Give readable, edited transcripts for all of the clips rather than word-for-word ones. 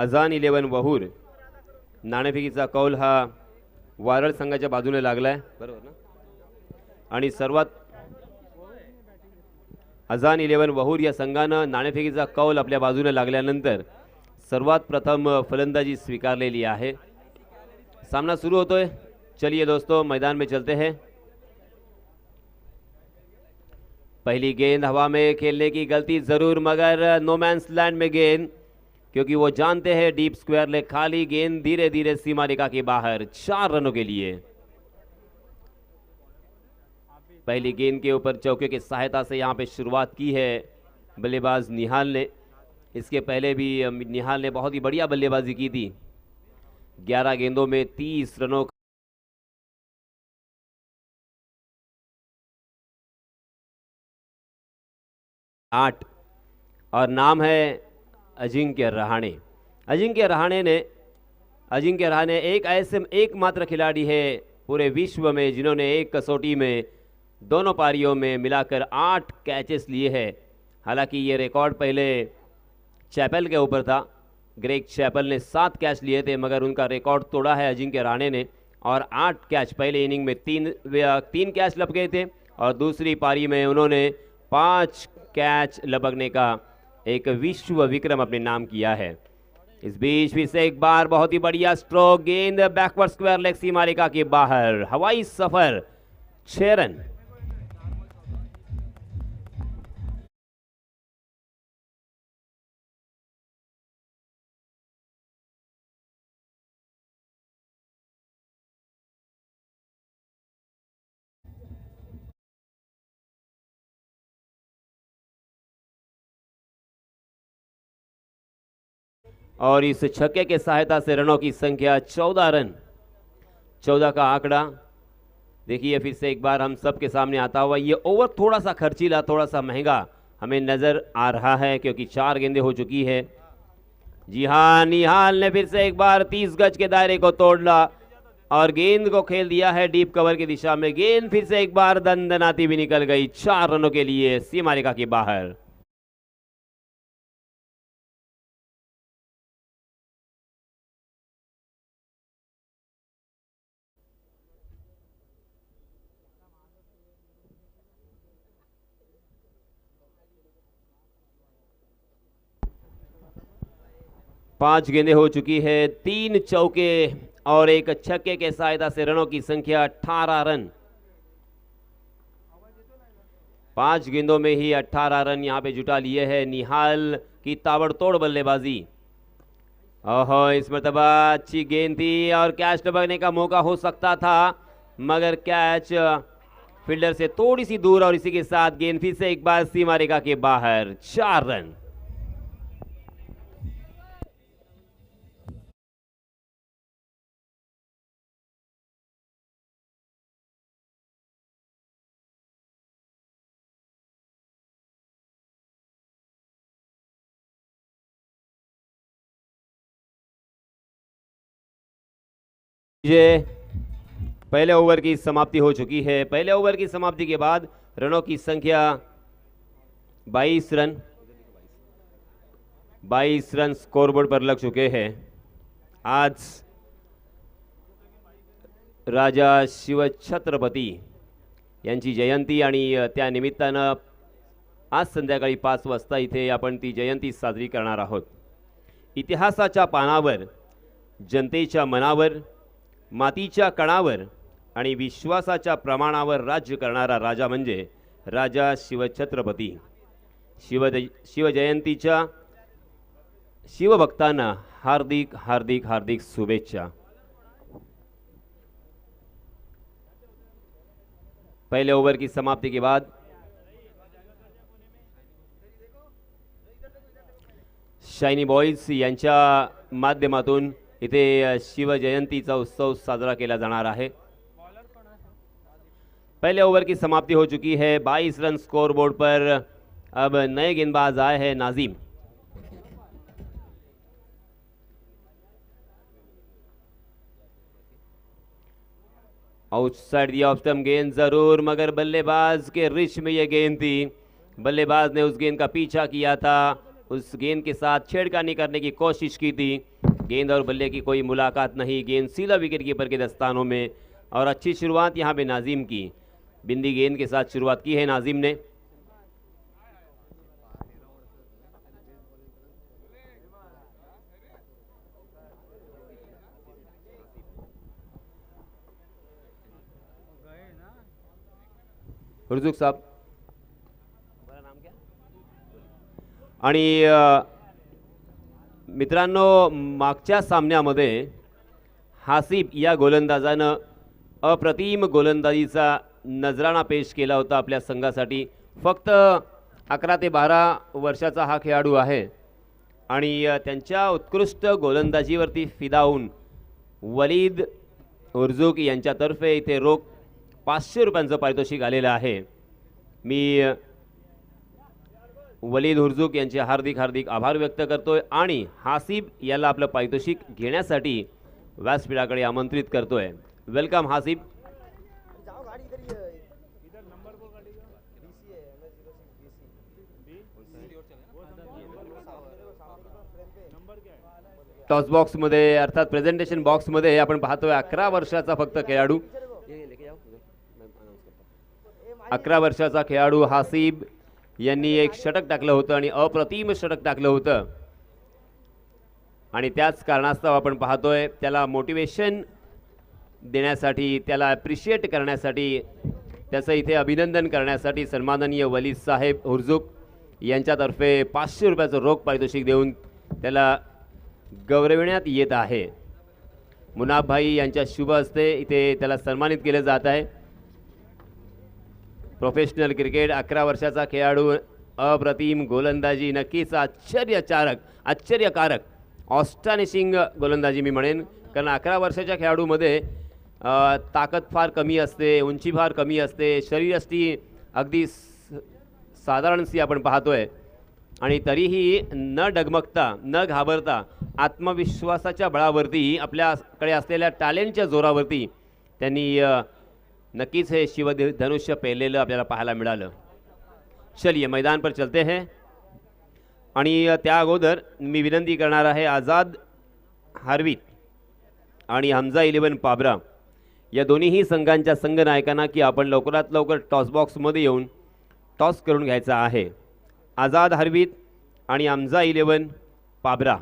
अजान 11 वहूर नाणेफेकीचा कौल हा वारळ संघाच्या बाजूने लागलाय, बरोबर ना? आणि सर्वात अजान 11 वहूर या संघानं नाणेफेकीचा कौल आपल्या बाजूने लागल्यानंतर सर्वात प्रथम फलंदाजी स्वीकारलेली आहे। सामना सुरू होतोय। चलिए दोस्तों, मैदान में चलते हैं। पहली गेंद हवा में खेलने की गलती जरूर, मगर नो मैंस लैंड में गेंद, क्योंकि वो जानते हैं डीप स्क्वायर ले खाली गेंद धीरे धीरे सीमा रेखा के बाहर 4 रनों के लिए। पहली गेंद के ऊपर चौके की सहायता से यहां पे शुरुआत की है बल्लेबाज निहाल ने। इसके पहले भी निहाल ने बहुत ही बढ़िया बल्लेबाजी की थी। 11 गेंदों में 30 रनों 8 और नाम है अजिंक्य रहाणे। अजिंक्य रहाणे एकमात्र खिलाड़ी है पूरे विश्व में जिन्होंने एक कसौटी में दोनों पारियों में मिलाकर 8 कैचेस लिए हैं। हालांकि ये रिकॉर्ड पहले चैपल के ऊपर था। ग्रेग चैपल ने 7 कैच लिए थे, मगर उनका रिकॉर्ड तोड़ा है अजिंक्य रहाणे ने और 8 कैच। पहले इनिंग में 3 कैच लपके थे और दूसरी पारी में उन्होंने 5 कैच लपकने का एक विश्व विक्रम अपने नाम किया है। इस बीच फिर से एक बार बहुत ही बढ़िया स्ट्रोक, गेंद बैकवर्ड स्क्वायर लेग सीमा रेखा के बाहर, हवाई सफर 6 रन। और इस छक्के के सहायता से रनों की संख्या 14 रन। 14 का आंकड़ा देखिए फिर से एक बार हम सबके सामने आता हुआ। ये ओवर थोड़ा सा खर्चीला, थोड़ा सा महंगा हमें नजर आ रहा है, क्योंकि 4 गेंदें हो चुकी है। जी हाँ, निहाल ने फिर से एक बार 30 गज के दायरे को तोड़ा और गेंद को खेल दिया है डीप कवर की दिशा में। गेंद फिर से एक बार दंदनाती भी निकल गई 4 रनों के लिए सीमा रेखा के बाहर। पांच गेंदें हो चुकी है, 3 चौके और एक छक्के के सहायता से रनों की संख्या 18 रन। 5 गेंदों में ही 18 रन यहां पे जुटा लिए है निहाल की ताबड़तोड़ बल्लेबाजी। ओहो, इस मरतबा अच्छी गेंद थी और कैच टपकने का मौका हो सकता था, मगर कैच फील्डर से थोड़ी सी दूर और इसी के साथ गेंद फिर से एक बार सीमा रेखा के बाहर 4 रन। ये पहले ओवर की समाप्ति हो चुकी है। पहले ओवर की समाप्ति के बाद रनों की संख्या 22 रन। 22 रन स्कोरबोर्ड पर लग चुके हैं। आज राजा शिवछत्रपती यांची जयंती आणि त्या निमित्तानं आज संध्याकाळी 5 वाजता इथे आपण ती जयंती साजरी करणार आहोत। इतिहासाच्या पानावर, जनतेच्या मनावर, मातीच्या कणावर आणि विश्वासाच्या प्रमाणावर राज्य करणारा राजा म्हणजे राजा शिवछत्रपती। शिवजयंतीच्या शिवभक्तांना हार्दिक हार्दिक हार्दिक शुभेच्छा। पहले ओवर की समाप्ति के बाद शाइनी बॉयज यांच्या माध्यमातून इथे शिवजयंतीचा उत्सव साजरा केला जाणार आहे। पहले ओवर की समाप्ति हो चुकी है। 22 रन स्कोर बोर्ड पर। अब नए गेंदबाज आए हैं Nazim. Outside the off stump गेंद जरूर, मगर बल्लेबाज के रिच में यह गेंद थी। बल्लेबाज ने उस गेंद का पीछा किया था, उस गेंद के साथ छेड़खानी करने की कोशिश की थी, गेंद और बल्ले की कोई मुलाकात नहीं, गेंद सीधा विकेट कीपर के दस्तानों में। और अच्छी शुरुआत यहाँ पे नाजिम की, बिंदी गेंद के साथ शुरुआत की है नाजिम ने। हुर्जुक साहब नाम क्या? आणि मित्रांनो, मागच्या सामन्यामध्ये हासिब या गोलंदाजानं अप्रतिम गोलंदाजीचा नजराणा पेश केला होता आपल्या संघासाठी। फक्त 11 ते 12 वर्षाचा हा खेळाडू आहे आणि त्यांच्या उत्कृष्ट गोलंदाजीवरती फिदा होऊन वलीद हुर्जुक यांच्यातर्फे इथे रोख 500 रुपयांचं पारितोषिक आलेलं आहे। मी वलीद हुर्जुक यांचे हार्दिक हार्दिक आभार व्यक्त करतोय आणि हासिब याला आपलं पारितोषिक घेण्यासाठी व्यासपीठाकडे आमंत्रित करतोय। वेलकम हासिब। टॉस बॉक्समध्ये अर्थात प्रेझेंटेशन बॉक्समध्ये आपण पाहतोय 11 वर्षाचा फक्त खेळाडू, 11 वर्षाचा खेळाडू हासिब यांनी एक षटक टाकलं होतं आणि अप्रतिम षटक टाकलं होतं आणि त्याच कारणास्तव आपण पाहतोय त्याला मोटिवेशन देण्यासाठी, त्याला ॲप्रिशिएट करण्यासाठी, त्याचं इथे अभिनंदन करण्यासाठी सन्माननीय वलीद साहेब हुर्जुक यांच्यातर्फे 500 रुपयाचं रोख पारितोषिक देऊन त्याला गौरविण्यात येत आहे। मुनाफ भाई यांच्या शुभ हस्ते इथे त्याला सन्मानित केले जात आहे। प्रोफेशनल क्रिकेट 11 वर्षाचा खेळाडू, अप्रतिम गोलंदाजी, नक्कीच आश्चर्यकारक ऑस्टॉनिशिंग गोलंदाजी मी म्हणेन, कारण 11 वर्षाच्या खेळाडूमध्ये ताकद फार कमी असते, उंची फार कमी असते, शरीरयष्टी अगदी साधारणशी आपण पाहतोय आणि तरीही न डगमगता न घाबरता आत्मविश्वासाच्या बळावरती आपल्याकडे असलेल्या टॅलेंटच्या जोरावरती त्यांनी नक्कीच हे शिवधनुष्य पेलेलं आपल्याला पाहायला मिळालं। चलिए मैदान पर चलते हैं आणि त्या अगोदर मी विनंती करणार आहे आझाद हार्वित आणि हमजा 11 पाबरा या दोन्हीही संघांच्या संघनायकांना की आपण लवकरात लवकर टॉस बॉक्समध्ये येऊन टॉस करून घ्यायचा आहे। आज़ाद हार्वित आणि हमजा 11 पाबरा।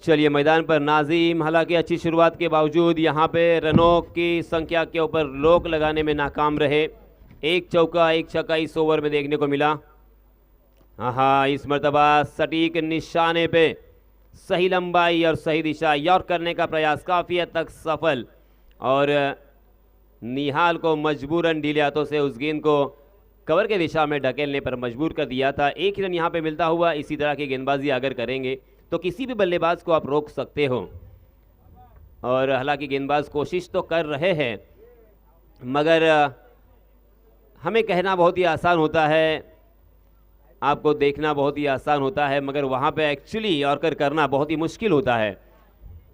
चलिए मैदान पर नाजिम, हालांकि अच्छी शुरुआत के बावजूद यहाँ पे रनों की संख्या के ऊपर रोक लगाने में नाकाम रहे। एक चौका एक छक्का इस ओवर में देखने को मिला। हाँ, इस मर्तबा सटीक निशाने पे सही लंबाई और सही दिशा यॉर्क करने का प्रयास काफ़ी हद तक सफल और निहाल को मजबूरन ढीले हाथों से उस गेंद को कवर के दिशा में ढकेलने पर मजबूर कर दिया था। एक रन यहाँ पे मिलता हुआ इसी तरह की गेंदबाजी अगर करेंगे तो किसी भी बल्लेबाज को आप रोक सकते हो और हालांकि गेंदबाज कोशिश तो कर रहे हैं मगर हमें कहना बहुत ही आसान होता है, आपको देखना बहुत ही आसान होता है, मगर वहाँ पे एक्चुअली यॉर्कर करना बहुत ही मुश्किल होता है,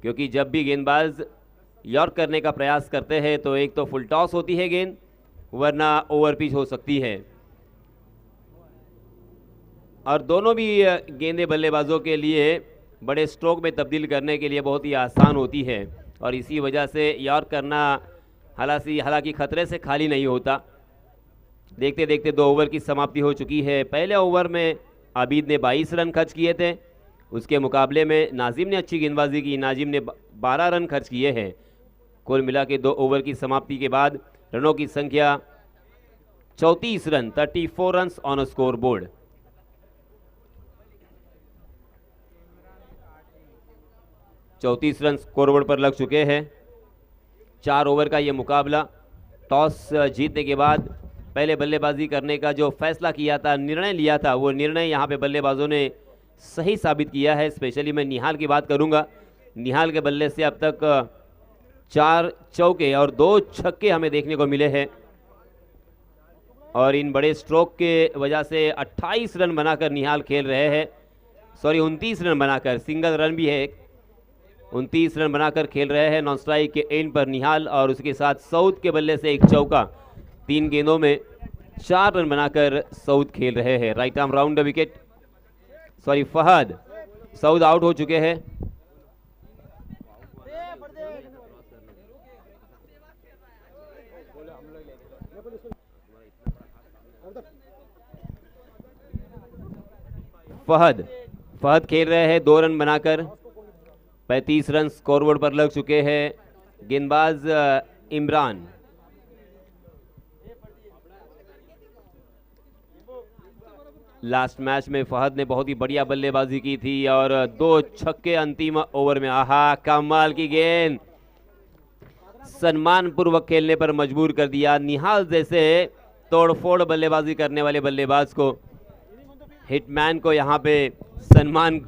क्योंकि जब भी गेंदबाज यॉर्क करने का प्रयास करते हैं तो एक तो फुल टॉस होती है गेंद, वरना ओवर पिच हो सकती है और दोनों भी गेंदें बल्लेबाजों के लिए बड़े स्ट्रोक में तब्दील करने के लिए बहुत ही आसान होती है और इसी वजह से यॉर्क करना हालांकि खतरे से खाली नहीं होता। देखते देखते 2 ओवर की समाप्ति हो चुकी है। पहले ओवर में आबिद ने 22 रन खर्च किए थे, उसके मुकाबले में नाजिम ने अच्छी गेंदबाजी की, नाजिम ने 12 रन खर्च किए हैं। कुल मिला के 2 ओवर की समाप्ति के बाद रनों की संख्या 34 run, 34 run on score board. चौंतीस रन स्कोरबोर्ड पर लग चुके हैं। 4 ओवर का ये मुकाबला, टॉस जीतने के बाद पहले बल्लेबाजी करने का जो फैसला किया था, निर्णय लिया था, वो निर्णय यहाँ पे बल्लेबाजों ने सही साबित किया है। स्पेशली मैं निहाल की बात करूँगा, निहाल के बल्ले से अब तक 4 चौके और 2 छक्के हमें देखने को मिले हैं और इन बड़े स्ट्रोक के वजह से 28 रन बनाकर निहाल खेल रहे हैं, 29 रन बनाकर, सिंगल रन भी है, 29 रन बनाकर खेल रहे हैं नॉन स्ट्राइक के एंड पर निहाल और उसके साथ सऊद के बल्ले से 1 चौका, 3 गेंदों में 4 रन बनाकर सऊद खेल रहे हैं। Right arm round the wicket, Fahad Saud out हो चुके हैं। फहद खेल रहे हैं 2 रन बनाकर। 35 रन स्कोरबोर्ड पर लग चुके हैं। गेंदबाज इमरान। लास्ट मैच में फहद ने बहुत ही बढ़िया बल्लेबाजी की थी और 2 छक्के अंतिम ओवर में। आहा, कमाल की गेंद, सम्मान पूर्वक खेलने पर मजबूर कर दिया। निहाल जैसे तोड़फोड़ बल्लेबाजी करने वाले बल्लेबाज को, हिटमैन को यहां पे सम्मान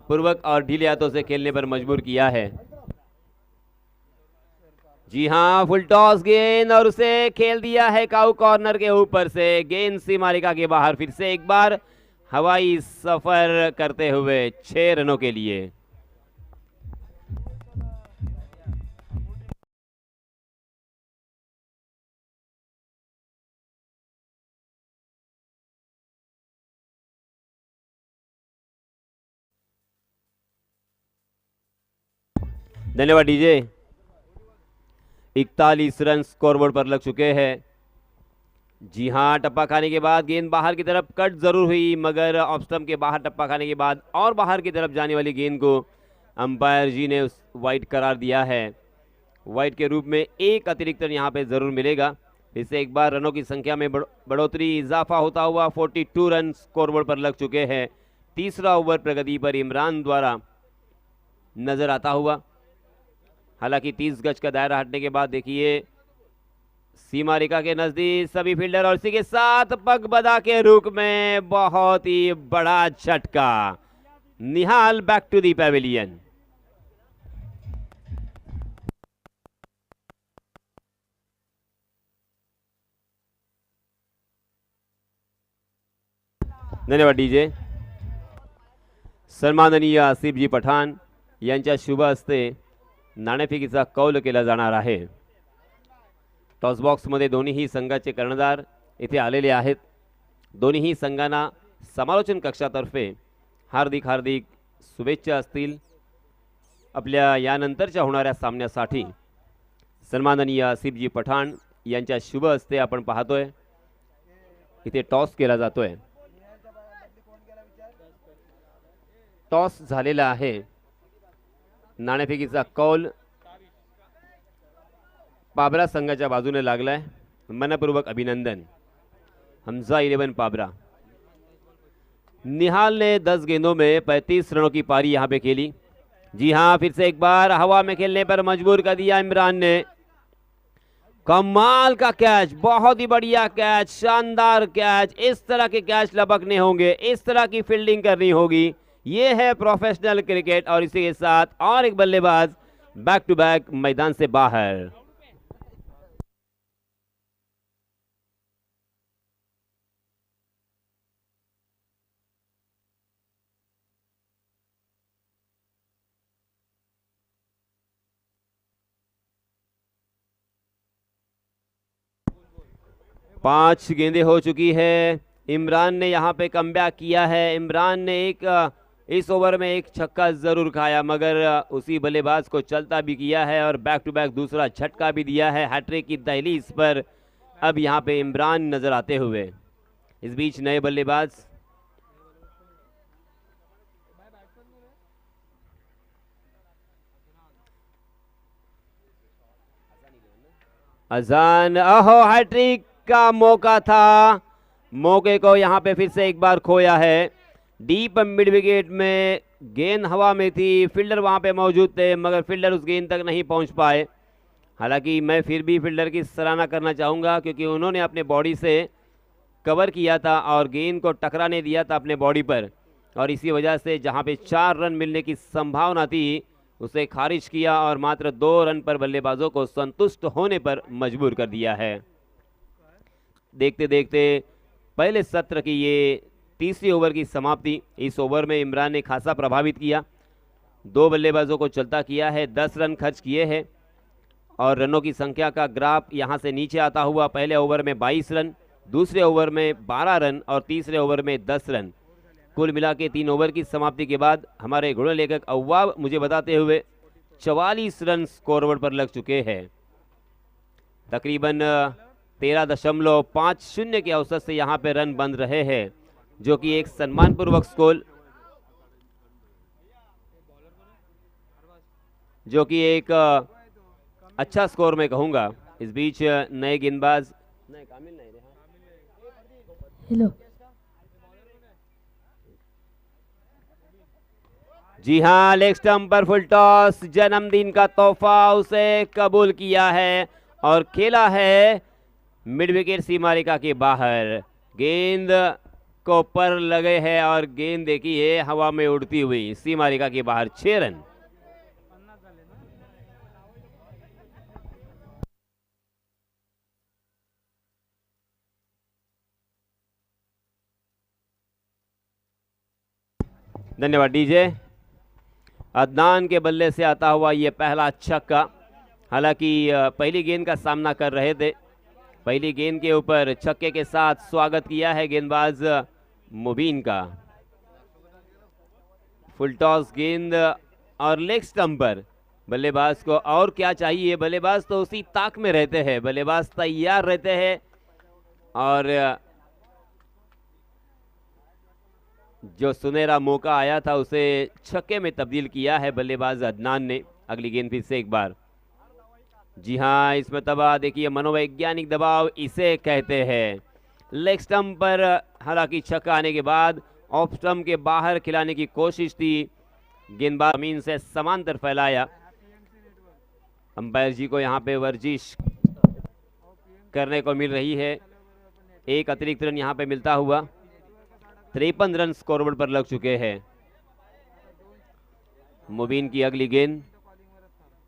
पूर्वक और ढीले हाथों से खेलने पर मजबूर किया है। जी हां, फुल टॉस गेंद और उसे खेल दिया है काउ कॉर्नर के ऊपर से। गेंद सीमारेखा के बाहर फिर से एक बार हवाई सफर करते हुए 6 रनों के लिए। धन्यवाद डीजे। 41 रन स्कोरबोर्ड पर लग चुके हैं। जी हां, टप्पा खाने के बाद गेंद बाहर की तरफ कट जरूर हुई, मगर ऑफ स्टंप के बाहर टप्पा खाने के बाद और बाहर की तरफ जाने वाली गेंद को अंपायर जी ने वाइड करार दिया है। वाइड के रूप में एक अतिरिक्त रन यहां पे जरूर मिलेगा। इससे एक बार रनों की संख्या में बढ़ोतरी, इजाफा होता हुआ 42 रन स्कोरबोर्ड पर लग चुके हैं। तीसरा ओवर प्रगति पर इमरान द्वारा नजर आता हुआ। हालांकि 30 गज का दायरा हटने के बाद देखिए सीमा रेखा के नजदीक सभी फील्डर और इसी के साथ पगबदा के रुख में बहुत ही बड़ा झटका। निहाल बैक टू दी पैवेलियन। धन्यवाद डीजे। सन्माननीय आसिफजी पठाण यांच्या शुभ हस्ते नाणेफेकीचा कौल केला जाणार आहे। टॉस बॉक्समध्ये दोन्हीही संघाचे कर्णधार इथे आलेले आहेत। दोन्हीही संघांना समालोचन कक्षातर्फे हार्दिक हार्दिक शुभेच्छा असतील आपल्या यानंतरच्या होणाऱ्या सामन्यासाठी। सन्माननीय आसिफजी पठाण यांच्या शुभ हस्ते आपण पाहतोय इथे टॉस केला जातोय। टॉस झालेला आहे। नाणेफेकीचा कौल पाबरा संघाच्या बाजूने लागलाय। मनपूर्वक अभिनंदन हमजा 11 पाबरा। निहाल ने 10 गेंदों में 35 रनों की पारी यहां पे खेली। जी हां, फिर से एक बार हवा में खेलने पर मजबूर कर दिया इमरान ने। कमाल का कैच, बहुत ही बढ़िया कैच, शानदार कैच। इस तरह के कैच लपकने होंगे, इस तरह की फील्डिंग करनी होगी। ये है प्रोफेशनल क्रिकेट। और इसी के साथ और एक बल्लेबाज बैक टू बैक मैदान से बाहर। पांच गेंदें हो चुकी है। इमरान ने यहां पे कमबैक किया है। इमरान ने इस ओवर में एक छक्का जरूर खाया, मगर उसी बल्लेबाज को चलता भी किया है और बैक टू बैक दूसरा झटका भी दिया है। हैट्रिक की दहलीज पर अब यहां पे इमरान नजर आते हुए। इस बीच नए बल्लेबाज अजान। ओहो, हैट्रिक का मौका था, मौके को यहां पे फिर से एक बार खोया है। डीप मिड विकेट में गेंद हवा में थी, फील्डर वहां पे मौजूद थे, मगर फील्डर उस गेंद तक नहीं पहुंच पाए। हालांकि मैं फिर भी फील्डर की सराहना करना चाहूंगा, क्योंकि उन्होंने अपने बॉडी से कवर किया था और गेंद को टकराने दिया था अपने बॉडी पर, और इसी वजह से जहां पे 4 रन मिलने की संभावना थी उसे खारिज किया और मात्र 2 रन पर बल्लेबाजों को संतुष्ट होने पर मजबूर कर दिया है। देखते देखते पहले सत्र की ये तीसरी ओवर की समाप्ति। इस ओवर में इमरान ने खासा प्रभावित किया, 2 बल्लेबाजों को चलता किया है, 10 रन खर्च किए हैं और रनों की संख्या का ग्राफ यहां से नीचे आता हुआ पहले ओवर में 22 रन, दूसरे ओवर में 12 रन और तीसरे ओवर में 10 रन। कुल मिला के 3 ओवर की समाप्ति के बाद हमारे घोड़े लेखक अव्वाब मुझे बताते हुए 44 रन स्कोरबोर्ड पर लग चुके हैं। तकरीबन 13.50 के औसत से यहाँ पे रन बन रहे हैं, जो कि एक सम्मानपूर्वक स्कोर, जो कि एक अच्छा स्कोर मैं कहूंगा। इस बीच नए गेंदबाज हेलो जी हाँ, लेग स्टंप पर फुल टॉस, जन्मदिन का तोहफा उसे कबूल किया है और खेला है मिड विकेट सीमारेखा के बाहर। गेंद को पर लगे है और गेंद देखिए हवा में उड़ती हुई सीमारेखा के बाहर। 6 रन। धन्यवाद डीजे। अदनान के बल्ले से आता हुआ ये पहला छक्का। हालांकि पहली गेंद का सामना कर रहे थे, पहली गेंद के ऊपर छक्के के साथ स्वागत किया है गेंदबाज मुबीन का। फुल टॉस गेंद और लेग स्टंप पर बल्लेबाज को और क्या चाहिए। बल्लेबाज तो उसी ताक में रहते हैं, बल्लेबाज तैयार रहते हैं और जो सुनहरा मौका आया था उसे छक्के में तब्दील किया है बल्लेबाज अदनान ने। अगली गेंद फिर से एक बार। जी हाँ, इसमें दबाव देखिए, मनोवैज्ञानिक दबाव इसे कहते हैं। लेग स्टंप पर हालांकि छक्का आने के बाद ऑफ स्टंप के बाहर खिलाने की कोशिश थी, गेंदबाज जमीन से समांतर फैलाया। अंपायर जी को यहाँ पे वर्जिश करने को मिल रही है, एक अतिरिक्त रन यहाँ पे मिलता हुआ। 53 रन स्कोरबोर्ड पर लग चुके हैं। मुबीन की अगली गेंद।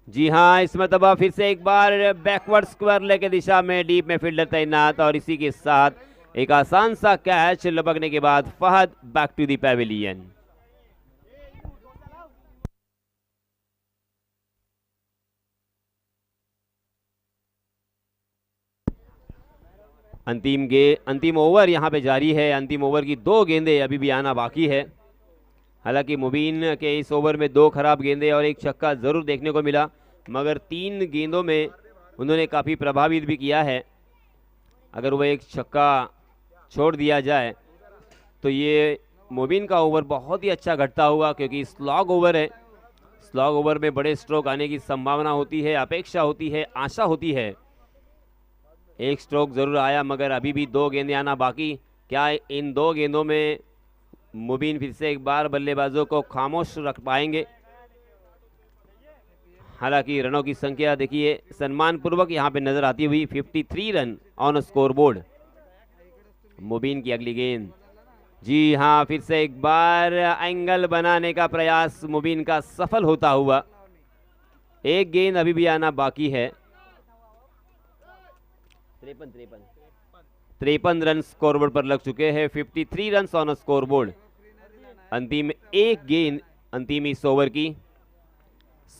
जी हाँ, इसमें दबा फिर से एक बार बैकवर्ड स्क्वायर लेग की दिशा में डीप में फील्डर तैनात और इसी के साथ एक आसान सा कैच लपकने के बाद Fahad back to the pavilion. अंतिम ओवर यहां पे जारी है। अंतिम ओवर की 2 गेंदें अभी भी आना बाकी है। हालांकि मुबीन के इस ओवर में 2 खराब गेंदें और एक छक्का जरूर देखने को मिला, मगर 3 गेंदों में उन्होंने काफी प्रभावित भी किया है। अगर वो एक छक्का छोड़ दिया जाए तो ये मुबीन का ओवर बहुत ही अच्छा घटता हुआ, क्योंकि स्लॉग ओवर है। स्लॉग ओवर में बड़े स्ट्रोक आने की संभावना होती है, अपेक्षा होती है, आशा होती है। एक स्ट्रोक जरूर आया, मगर अभी भी 2 गेंदें आना बाकी। क्या इन 2 गेंदों में मुबीन फिर से एक बार बल्लेबाजों को खामोश रख पाएंगे? हालांकि रनों की संख्या देखिए सम्मानपूर्वक यहां पे नजर आती हुई, 53 रन ऑन स्कोर बोर्ड। मुबीन की अगली गेंद। जी हां, फिर से एक बार एंगल बनाने का प्रयास मुबीन का सफल होता हुआ। एक गेंद अभी भी आना बाकी है। 53 रन स्कोरबोर्ड पर लग चुके हैं। 53 रन ऑन स्कोरबोर्ड। अंतिम एक गेंद अंतिम इस ओवर की।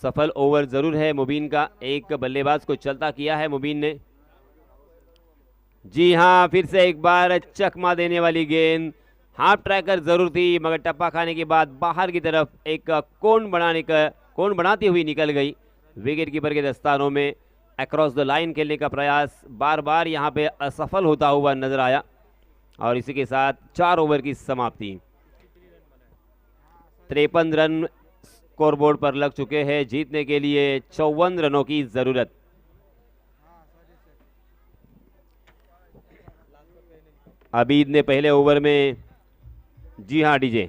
सफल ओवर जरूर है मुबीन का, एक बल्लेबाज को चलता किया है मुबीन ने। जी हां, फिर से एक बार चकमा देने वाली गेंद। हाफ ट्रैकर जरूर थी, मगर टप्पा खाने के बाद बाहर की तरफ एक कोण बनाती हुई निकल गई। विकेट कीपर के दस्तानों में अक्रॉस द लाइन खेलने का प्रयास बार बार यहां पे असफल होता हुआ नजर आया और इसी के साथ 4 ओवर की समाप्ति। 53 रन स्कोरबोर्ड पर लग चुके हैं। जीतने के लिए 54 रनों की जरूरत। अबीद ने पहले ओवर में, जी हां डीजे,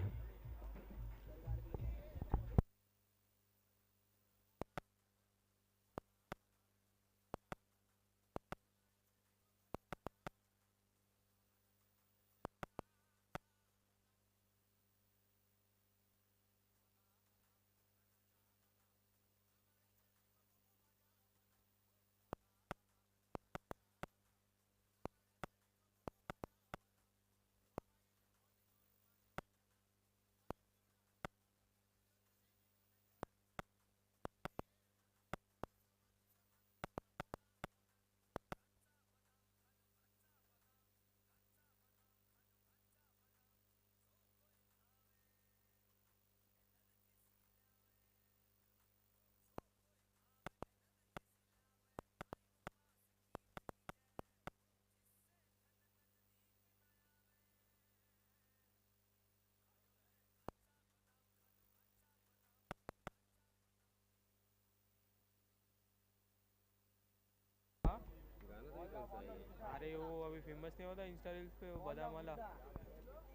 फेमस नहीं होता इंस्टा रील्स पे वो बादाम वाला,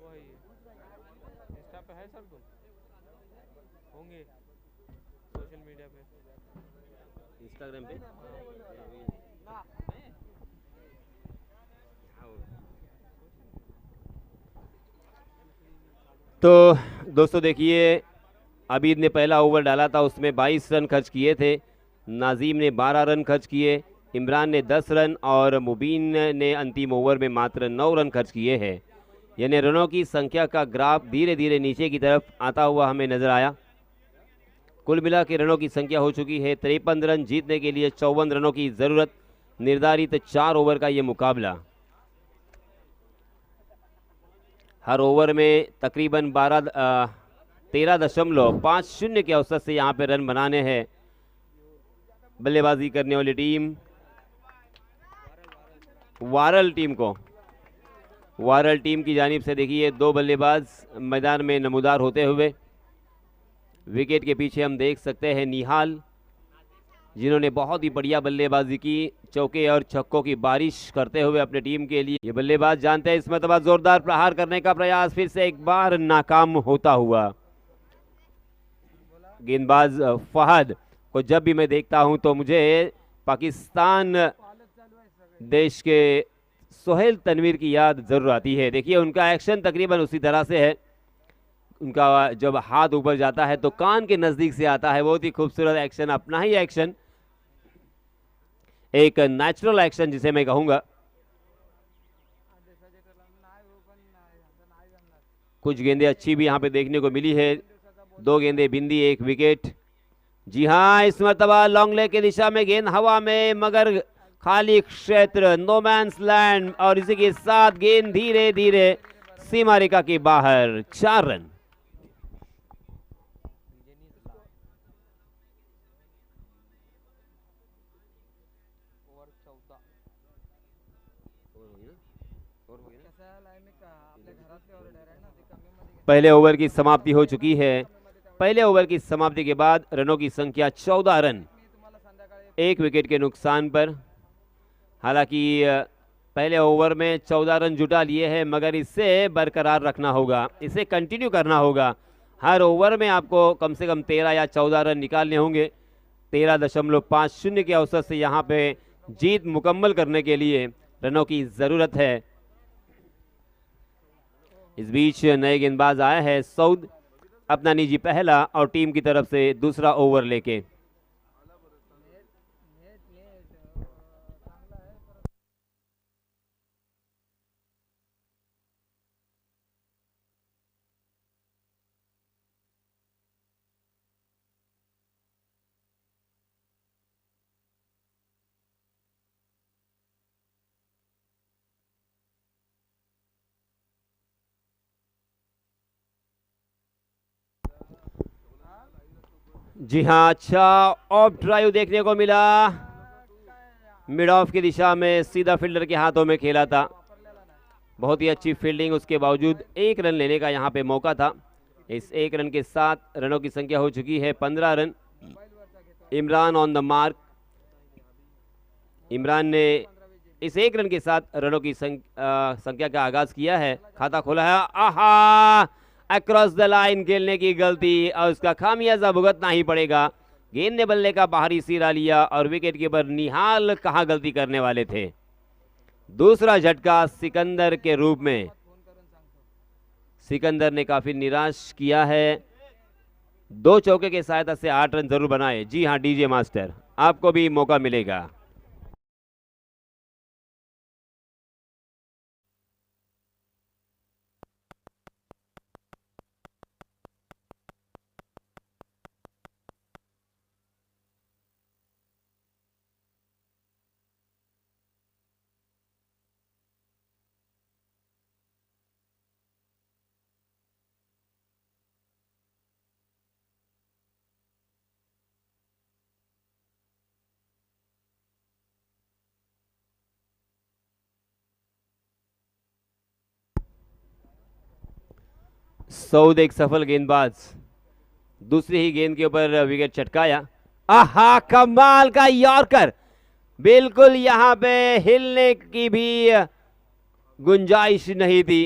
वो है ये। इंस्टा पे है सर, तुम होंगे सोशल मीडिया पे, इंस्टाग्राम पे। तो दोस्तों देखिए, अबीद ने पहला ओवर डाला था, उसमें 22 रन खर्च किए थे। नाजीम ने 12 रन खर्च किए, इमरान ने 10 रन और मुबीन ने अंतिम ओवर में मात्र 9 रन खर्च किए हैं। यानी रनों की संख्या का ग्राफ धीरे धीरे नीचे की तरफ आता हुआ हमें नजर आया। कुल मिला के रनों की संख्या हो चुकी है 53 रन। जीतने के लिए 54 रनों की जरूरत। निर्धारित 4 ओवर का ये मुकाबला। हर ओवर में तकरीबन 13.50 के औसत से यहाँ पे रन बनाने हैं बल्लेबाजी करने वाली टीम वारल टीम को। वारल टीम की जानिब से देखिए 2 बल्लेबाज मैदान में नमूदार होते हुए। विकेट के पीछे हम देख सकते हैं निहाल, जिन्होंने बहुत ही बढ़िया बल्लेबाजी की, चौके और छक्कों की बारिश करते हुए अपने टीम के लिए। ये बल्लेबाज जानते हैं इस मरतबा जोरदार प्रहार करने का प्रयास फिर से एक बार नाकाम होता हुआ। गेंदबाज फहद को जब भी मैं देखता हूं तो मुझे पाकिस्तान देश के सोहेल तनवीर की याद जरूर आती है। देखिए उनका एक्शन तकरीबन उसी तरह से है। उनका जब हाथ ऊपर जाता है तो कान के नजदीक से आता है। बहुत ही खूबसूरत एक्शन, अपना ही एक्शन, एक नेचुरल एक्शन जिसे मैं कहूंगा। कुछ गेंदें अच्छी भी यहां पे देखने को मिली है। 2 गेंदें बिंदी, 1 विकेट। जी हां, इस मरतबा लॉन्ग लेग की दिशा में गेंद हवा में, मगर खाली क्षेत्र, नो मैंस लैंड, और इसी के साथ गेंद धीरे धीरे सीमा रेखा के बाहर। 4 रन। पहले ओवर की समाप्ति हो चुकी है। पहले ओवर की समाप्ति के बाद रनों की संख्या 14 रन, 1 विकेट के नुकसान पर। हालांकि पहले ओवर में 14 रन जुटा लिए हैं, मगर इससे बरकरार रखना होगा, इसे कंटिन्यू करना होगा। हर ओवर में आपको कम से कम 13 या 14 रन निकालने होंगे। 13.50 के औसत से यहाँ पे जीत मुकम्मल करने के लिए रनों की ज़रूरत है। इस बीच नए गेंदबाज आया है सऊद, अपना निजी पहला और टीम की तरफ से दूसरा ओवर लेके। जी हाँ, अच्छा ऑफ ड्राइव देखने को मिला। मिड ऑफ की दिशा में सीधा फील्डर के हाथों में खेला था। बहुत ही अच्छी फील्डिंग, उसके बावजूद 1 रन लेने का यहाँ पे मौका था। इस 1 रन के साथ रनों की संख्या हो चुकी है 15 run. Imran on the mark. Imran ने इस 1 रन के साथ रनों की संख्या का आगाज किया है, खाता खोला है। आहा, अक्रॉस द लाइन खेलने की गलती, और उसका खामियाजा भुगतना ही पड़ेगा। गेंद ने बल्ले का बाहरी सिरा लिया और विकेट कीपर निहाल कहाँ गलती करने वाले थे। दूसरा झटका सिकंदर के रूप में। सिकंदर ने काफी निराश किया है। 2 चौके की सहायता से 8 रन जरूर बनाए। जी हाँ डीजे मास्टर, आपको भी मौका मिलेगा। सऊद एक सफल गेंदबाज, दूसरी ही गेंद के ऊपर विकेट चटकाया। आहा, कमाल का यॉर्कर, बिल्कुल यहां पे हिलने की भी गुंजाइश नहीं थी।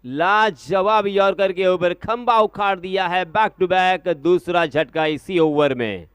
लाजवाब यॉर्कर के ऊपर खंबा उखाड़ दिया है। बैक टू बैक दूसरा झटका इसी ओवर में।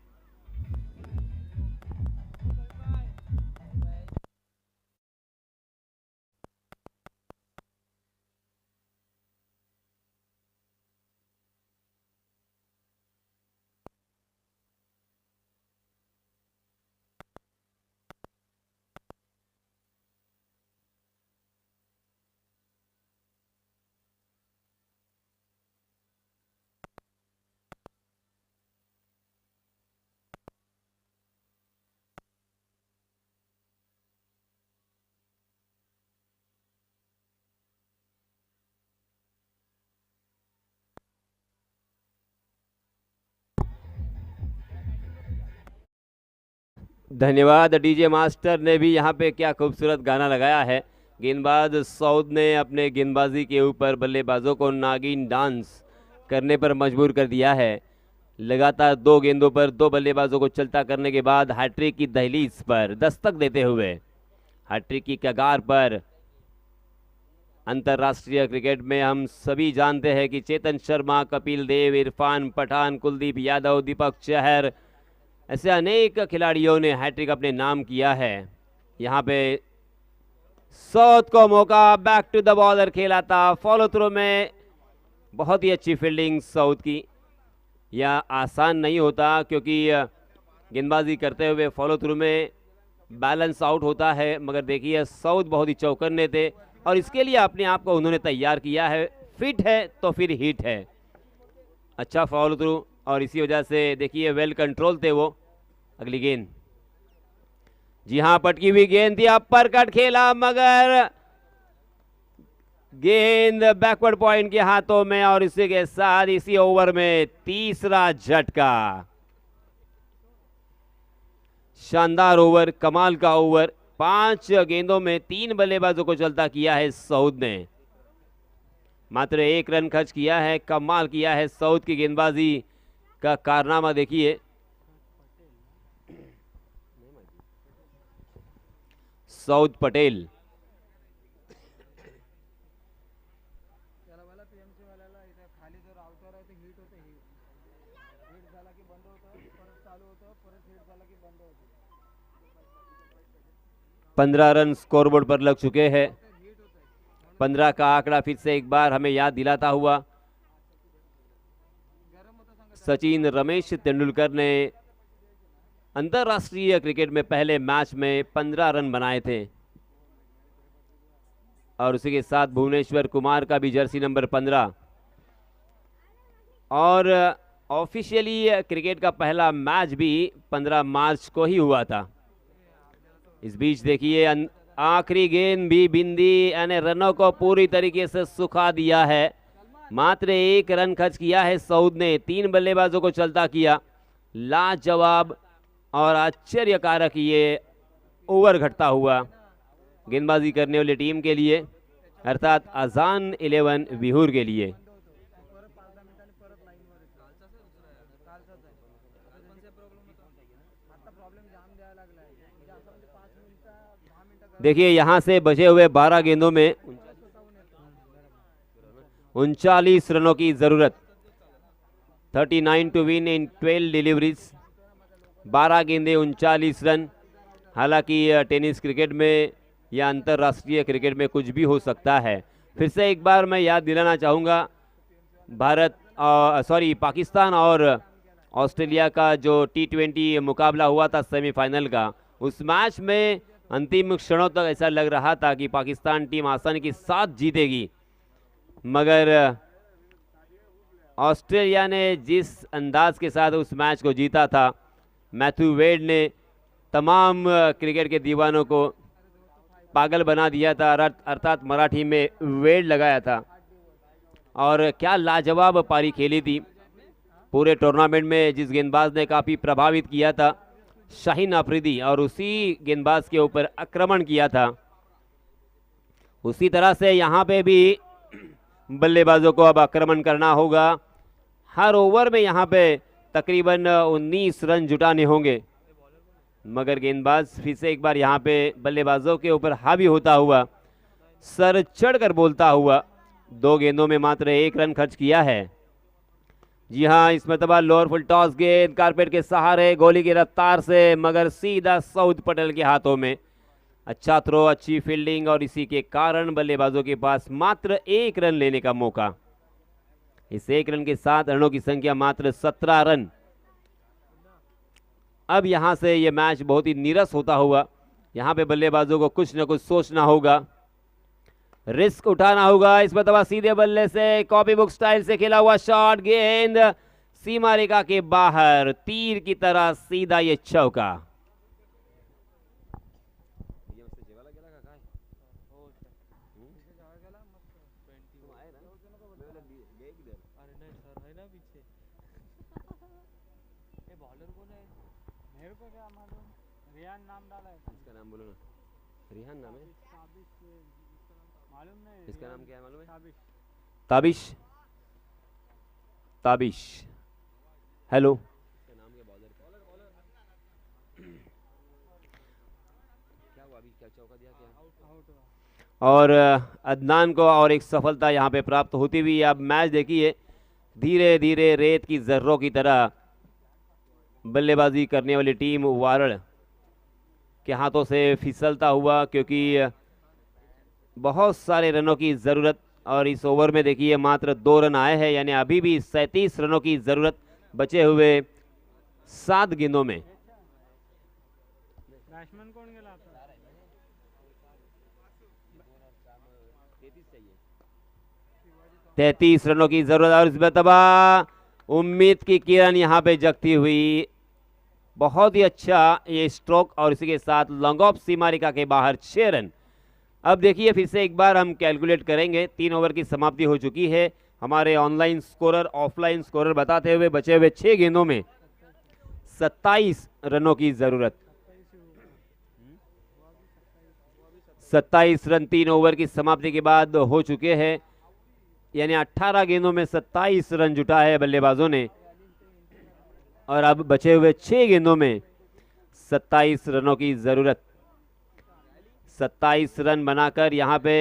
धन्यवाद डीजे मास्टर ने भी यहाँ पे क्या खूबसूरत गाना लगाया है। गेंदबाज सऊद ने अपने गेंदबाजी के ऊपर बल्लेबाजों को नागिन डांस करने पर मजबूर कर दिया है। लगातार 2 गेंदों पर 2 बल्लेबाजों को चलता करने के बाद हैट्रिक की दहलीज पर दस्तक देते हुए हैट्रिक की कगार पर अंतर्राष्ट्रीय क्रिकेट में हम सभी जानते हैं कि चेतन शर्मा, कपिल देव, इरफान पठान, कुलदीप यादव, दीपक चहर, ऐसे अनेक खिलाड़ियों ने हैट्रिक अपने नाम किया है। यहाँ पे सऊद को मौका, बैक टू द बॉलर खेला था, फॉलो थ्रू में बहुत ही अच्छी फील्डिंग सऊद की। यह आसान नहीं होता क्योंकि गेंदबाजी करते हुए फॉलो थ्रू में बैलेंस आउट होता है, मगर देखिए सऊद बहुत ही चौकन्ने थे और इसके लिए अपने आप को उन्होंने तैयार किया है। फिट है तो फिर हिट है। अच्छा फॉलो थ्रू और इसी वजह से देखिए वेल कंट्रोल थे वो। अगली गेंद, जी हां पटकी हुई गेंद थी, अपर कट खेला मगर गेंद बैकवर्ड पॉइंट के हाथों में और इसी के साथ इसी ओवर में तीसरा झटका। शानदार ओवर, कमाल का ओवर। 5 गेंदों में 3 बल्लेबाजों को चलता किया है सऊद ने, मात्र 1 रन खर्च किया है। कमाल किया है सऊद की गेंदबाजी का कारनामा देखिए। सऊद पटेल पंद्रह रन स्कोरबोर्ड पर लग चुके हैं। 15 का आंकड़ा फिर से एक बार हमें याद दिलाता हुआ सचिन रमेश तेंदुलकर ने अंतर्राष्ट्रीय क्रिकेट में पहले मैच में 15 रन बनाए थे और उसी के साथ भुवनेश्वर कुमार का भी जर्सी नंबर 15। और ऑफिशियली क्रिकेट का पहला मैच भी 15 मार्च को ही हुआ था। इस बीच देखिए आखिरी गेंद भी बिंदी यानी रनों को पूरी तरीके से सुखा दिया है। मात्र 1 रन खर्च किया है सऊद ने, 3 बल्लेबाजों को चलता किया। लाजवाब और आश्चर्यकारक ये ओवर घटता हुआ गेंदबाजी करने वाली टीम के लिए, अर्थात अजान 11 विहूर के लिए। देखिए यहां से बचे हुए 12 गेंदों में 39 रनों की जरूरत। 39 टू विन इन 12 डिलीवरीज, 12 गेंदे 39 रन। हालांकि टेनिस क्रिकेट में या अंतर्राष्ट्रीय क्रिकेट में कुछ भी हो सकता है। फिर से एक बार मैं याद दिलाना चाहूँगा, पाकिस्तान और ऑस्ट्रेलिया का जो T20 मुकाबला हुआ था सेमीफाइनल का, उस मैच में अंतिम क्षणों तक ऐसा लग रहा था कि पाकिस्तान टीम आसानी के साथ जीतेगी, मगर ऑस्ट्रेलिया ने जिस अंदाज के साथ उस मैच को जीता था, मैथ्यू वेड ने तमाम क्रिकेट के दीवानों को पागल बना दिया था, अर्थात मराठी में वेड लगाया था। और क्या लाजवाब पारी खेली थी। पूरे टूर्नामेंट में जिस गेंदबाज ने काफ़ी प्रभावित किया था, शाहीन अफरीदी, और उसी गेंदबाज के ऊपर आक्रमण किया था, उसी तरह से यहाँ पे भी बल्लेबाजों को अब आक्रमण करना होगा। हर ओवर में यहाँ पे तकरीबन 19 रन जुटाने होंगे, मगर गेंदबाज फिर से एक बार यहाँ पे बल्लेबाजों के ऊपर हावी होता हुआ सर चढ़कर बोलता हुआ 2 गेंदों में मात्र 1 रन खर्च किया है। जी हाँ, इस मरतबा लोअर फुल टॉस गेंद कारपेट के सहारे गोली की रफ्तार से मगर सीधा सऊद पटेल के हाथों में। अच्छा थ्रो, अच्छी फील्डिंग और इसी के कारण बल्लेबाजों के पास मात्र 1 रन लेने का मौका। इस 1 रन के साथ रनों की संख्या मात्र 17 रन। अब यहां से यह मैच बहुत ही नीरस होता हुआ, यहां पे बल्लेबाजों को कुछ न कुछ सोचना होगा, रिस्क उठाना होगा। इस मरतबा सीधे बल्ले से कॉपी बुक स्टाइल से खेला हुआ शॉट, गेंद सीमा रेखा के बाहर, तीर की तरह सीधा ये चौका। रिहान नाम है, इसका नाम क्या है मालूम है? ताबिश। ताबिश, हेलो। और अदनान को और एक सफलता यहाँ पे प्राप्त होती हुई। अब मैच देखिए धीरे धीरे रेत की जर्रों की तरह बल्लेबाजी करने वाली टीम वारड़ के हाथों से फिसलता हुआ, क्योंकि बहुत सारे रनों की ज़रूरत। और इस ओवर में देखिए मात्र 2 रन आए हैं, यानी अभी भी 37 रनों की ज़रूरत बचे हुए 7 गेंदों में। 33 रनों की ज़रूरत। और इस मरतबा उम्मीद की किरण यहाँ पे जगती हुई, बहुत ही अच्छा ये स्ट्रोक और इसी के साथ लॉन्ग ऑफ सीमा रेखा के बाहर 6 रन। अब देखिए फिर से एक बार हम कैलकुलेट करेंगे। 3 ओवर की समाप्ति हो चुकी है। हमारे ऑनलाइन स्कोरर ऑफलाइन स्कोरर बताते हुए बचे हुए 6 गेंदों में 27 रनों की जरूरत। 27 रन 3 ओवर की समाप्ति के बाद हो चुके हैं, यानी 18 गेंदों में 27 रन जुटा है बल्लेबाजों ने। और अब बचे हुए 6 गेंदों में 27 रनों की जरूरत। 27 रन बनाकर यहाँ पे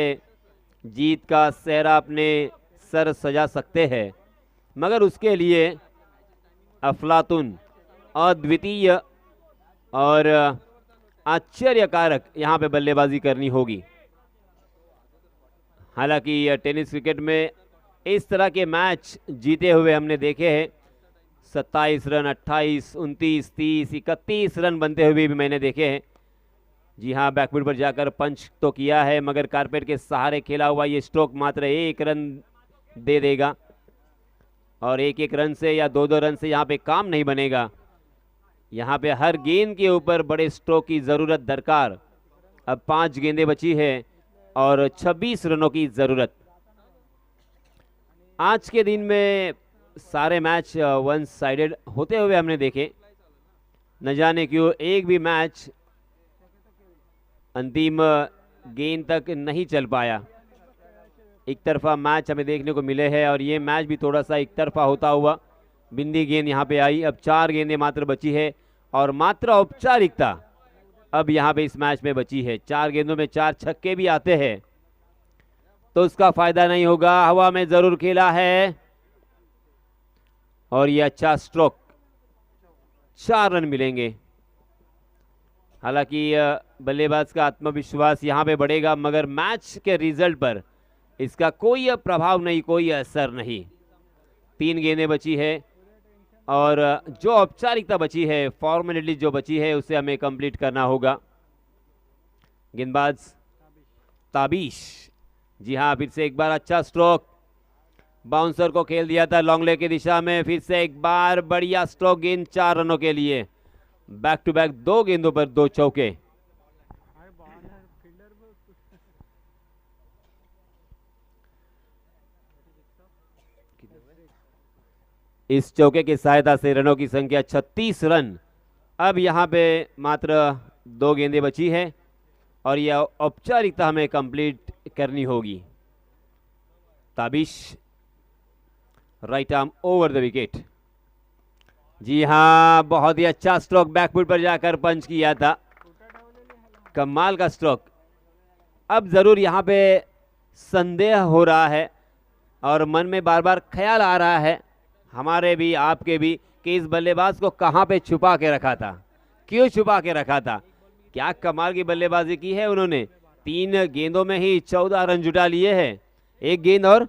जीत का सेहरा अपने सर सजा सकते हैं, मगर उसके लिए अफलातुन, अद्वितीय और आश्चर्यकारक यहाँ पे बल्लेबाजी करनी होगी। हालांकि टेनिस क्रिकेट में इस तरह के मैच जीते हुए हमने देखे हैं। 27 रन, 28, 29, 30, 31 रन बनते हुए भी मैंने देखे हैं। जी हाँ, बैकफुट पर जाकर पंच तो किया है, मगर कारपेट के सहारे खेला हुआ ये स्ट्रोक मात्र 1 रन दे देगा। और 1-1 रन से या 2-2 रन से यहाँ पे काम नहीं बनेगा। यहाँ पे हर गेंद के ऊपर बड़े स्ट्रोक की ज़रूरत दरकार। अब 5 गेंदें बची है और 26 रनों की ज़रूरत। आज के दिन में सारे मैच वन साइडेड होते हुए हमने देखे। न जाने क्यों एक भी मैच अंतिम गेंद तक नहीं चल पाया। एक तरफा मैच हमें देखने को मिले हैं और ये मैच भी थोड़ा सा एक तरफा होता हुआ बिंदी गेंद यहाँ पे आई। अब 4 गेंदें मात्र बची है और मात्र औपचारिकता अब यहाँ पे इस मैच में बची है। 4 गेंदों में 4 छक्के भी आते हैं तो उसका फायदा नहीं होगा। हवा में जरूर खेला है और ये अच्छा स्ट्रोक, 4 रन मिलेंगे। हालांकि बल्लेबाज का आत्मविश्वास यहाँ पे बढ़ेगा, मगर मैच के रिजल्ट पर इसका कोई प्रभाव नहीं, कोई असर नहीं। 3 गेंदें बची है और जो औपचारिकता बची है, फॉर्मेलिटी जो बची है, उसे हमें कंप्लीट करना होगा। गेंदबाज ताबिश, जी हाँ, फिर से एक बार अच्छा स्ट्रोक, बाउंसर को खेल दिया था लॉन्ग लेग की दिशा में। फिर से एक बार बढ़िया स्ट्रोक, गेंद 4 रनों के लिए। बैक टू बैक 2 गेंदों पर 2 चौके। इस चौके की सहायता से रनों की संख्या 36 रन। अब यहां पे मात्र 2 गेंदें बची है और यह औपचारिकता हमें कंप्लीट करनी होगी। Tabish, right arm over the wicket. जी हाँ, बहुत ही अच्छा स्ट्रोक, बैकफुट पर जाकर पंच किया था, कमाल का स्ट्रोक। अब जरूर यहाँ पे संदेह हो रहा है और मन में बार बार ख्याल आ रहा है, हमारे भी आपके भी, कि इस बल्लेबाज को कहाँ पे छुपा के रखा था, क्यों छुपा के रखा था। क्या कमाल की बल्लेबाजी की है उन्होंने, 3 गेंदों में ही 14 रन जुटा लिए हैं। 1 गेंद और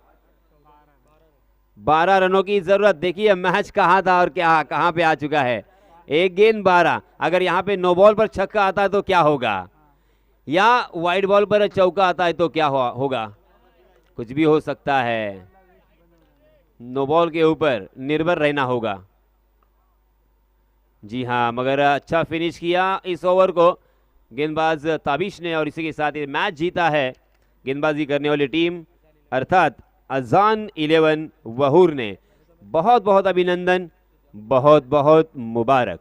12 रनों की जरूरत। देखिए मैच कहाँ था और क्या कहाँ पे आ चुका है। 1 गेंद 12। अगर यहाँ पे नो बॉल पर छक्का आता है तो क्या होगा, या वाइड बॉल पर चौका आता है तो क्या होगा, कुछ भी हो सकता है। नो बॉल के ऊपर निर्भर रहना होगा। जी हाँ, मगर अच्छा फिनिश किया इस ओवर को गेंदबाज ताबिश ने, और इसी के साथ ये मैच जीता है गेंदबाजी करने वाली टीम अर्थात अजान 11 वहूर ने। बहुत बहुत अभिनंदन, बहुत बहुत मुबारक।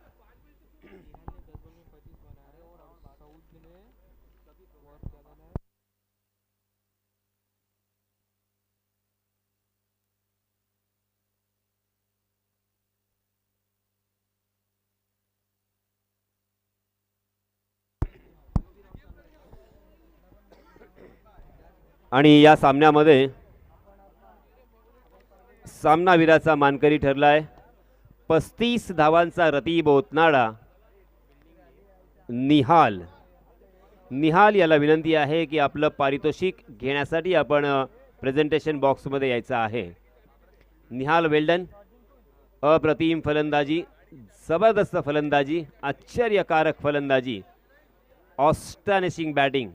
आणि या सामन्यामध्ये सामनावीराचा मानकरी ठरलाय 35 धावांचा रतीब ओतनाडा निहाल। निहाल याला विनंती आहे की आपलं पारितोषिक घेण्यासाठी आपण प्रेझेंटेशन बॉक्समध्ये यायचं आहे। निहाल वेल्डन, अप्रतिम फलंदाजी, जबरदस्त फलंदाजी, आश्चर्यकारक फलंदाजी, ऑस्टॉनिशिंग बॅटिंग।